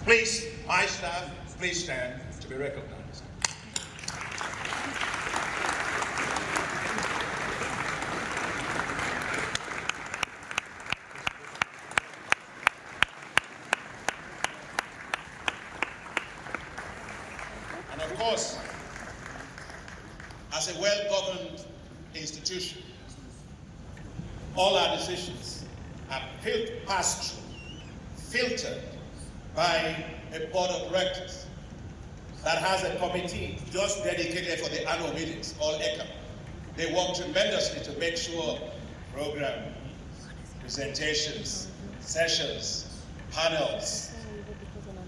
Please, my staff, please stand to be recognized. And of course, as a well-governed institution, all our decisions are passed through, filtered by a board of directors that has a committee just dedicated for the annual meetings, all ECA. They work tremendously to make sure program, presentations, sessions, panels,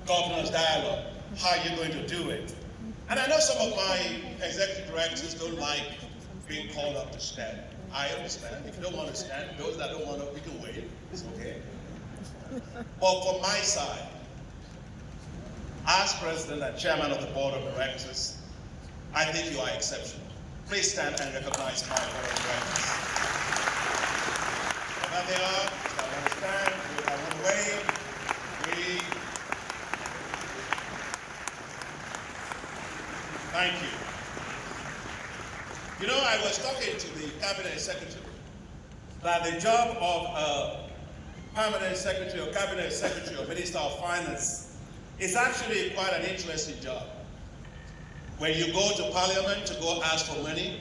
governors' dialogue, how you're going to do it. And I know some of my executive directors don't like being called up to stand. I understand. If you don't want to stand, those that don't want to, we can wait. It's okay. But from my side, as president and chairman of the board of directors, I think you are exceptional. Please stand and recognize my board of directors. And there they are. I want to stand. I want to wave. Thank you. You know, I was talking to the cabinet secretary that the job of a permanent secretary or cabinet secretary or minister of finance is actually quite an interesting job. When you go to parliament to go ask for money,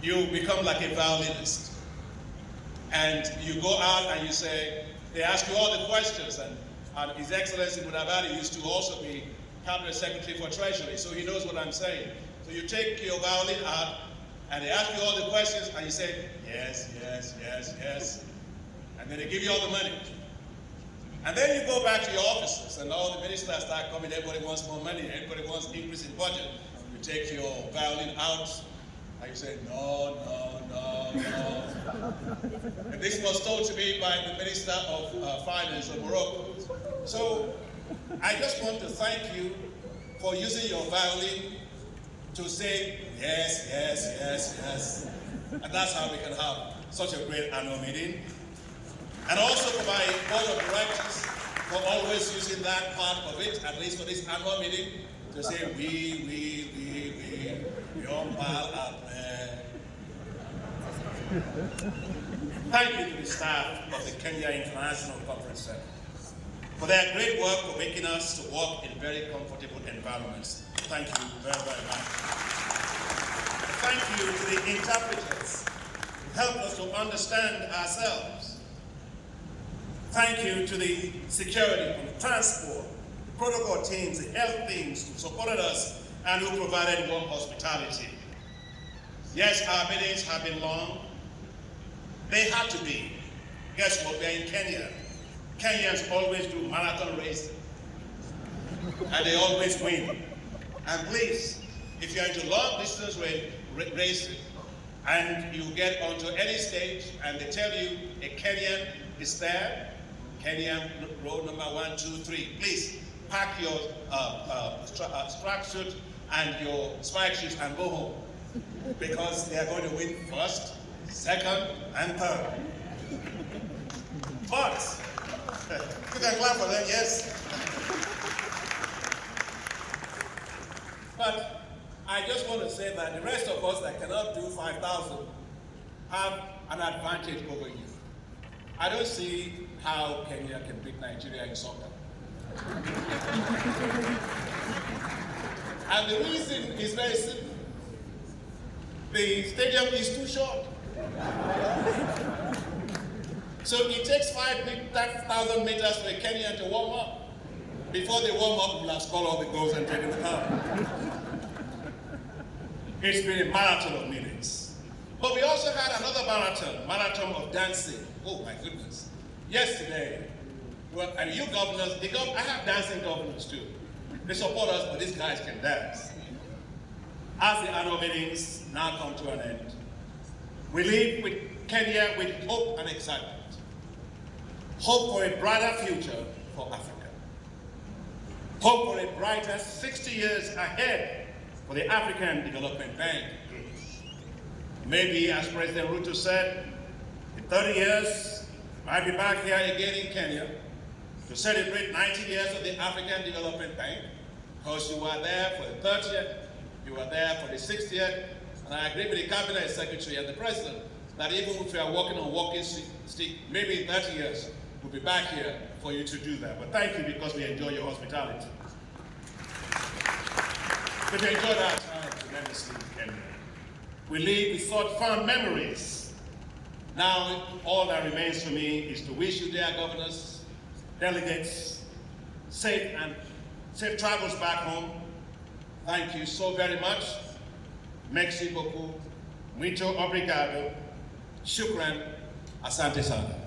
you become like a violinist. And you go out and you say, they ask you all the questions, and His Excellency Mudavadi used to also be Cabinet Secretary for Treasury, so he knows what I'm saying. So you take your violin out, and they ask you all the questions, and you say, yes, yes, yes, yes. And then they give you all the money. And then you go back to your offices, and all the ministers start coming, everybody wants more money, everybody wants an increase in budget. You take your violin out, and you say, no, no, no, no. And this was told to me by the Minister of Finance of Morocco. So I just want to thank you for using your violin to say, yes, yes, yes, yes. And that's how we can have such a great annual meeting. And also for my board of directors for always using that part of it, at least for this annual meeting, to say we all pile up there. Thank you to the staff of the Kenya International Conference Center for their great work for making us to work in very comfortable environments. Thank you very, very much. Thank you to the interpreters who help us to understand ourselves. Thank you to the security, the transport, the protocol teams, the health teams who supported us and who provided warm hospitality. Yes, our meetings have been long. They had to be. Guess what? We're in Kenya. Kenyans always do marathon racing. And they always win. And please, if you're into long distance racing, and you get onto any stage and they tell you a Kenyan is there, Kenyan road number 1, 2, 3, please pack your track suit and your spike shoes and go home. Because they are going to win first, second, and third. But, you can clap for them, yes? But I just want to say that the rest of us that cannot do 5,000 have an advantage over you. I don't see how Kenya can beat Nigeria in soccer. And the reason is very simple. The stadium is too short. So it takes 5,000 meters for a Kenyan to warm up. Before they warm up, we'll have scored all the goals and taken the cup. It's been a marathon of meetings. But we also had another marathon of dancing. Oh my goodness. Yesterday, well, and you governors, I have dancing governors too. They support us, but these guys can dance. As the annual meetings now come to an end, we leave with Kenya with hope and excitement. Hope for a brighter future for Africa. Hope for a brighter 60 years ahead for the African Development Bank. Maybe, as President Ruto said, in 30 years, I'll be back here again in Kenya to celebrate 90 years of the African Development Bank, because you were there for the 30th, you were there for the 60th, and I agree with the Cabinet Secretary and the President that even if we are working on walking stick, maybe in 30 years, we'll be back here for you to do that. But thank you, because we enjoy your hospitality. We've enjoyed our time tremendously in Kenya. We leave with thought-fond memories. Now, all that remains for me is to wish you, dear governors, delegates, safe travels back home. Thank you so very much. Merci beaucoup. Muito obrigado. Shukran. Asante sana.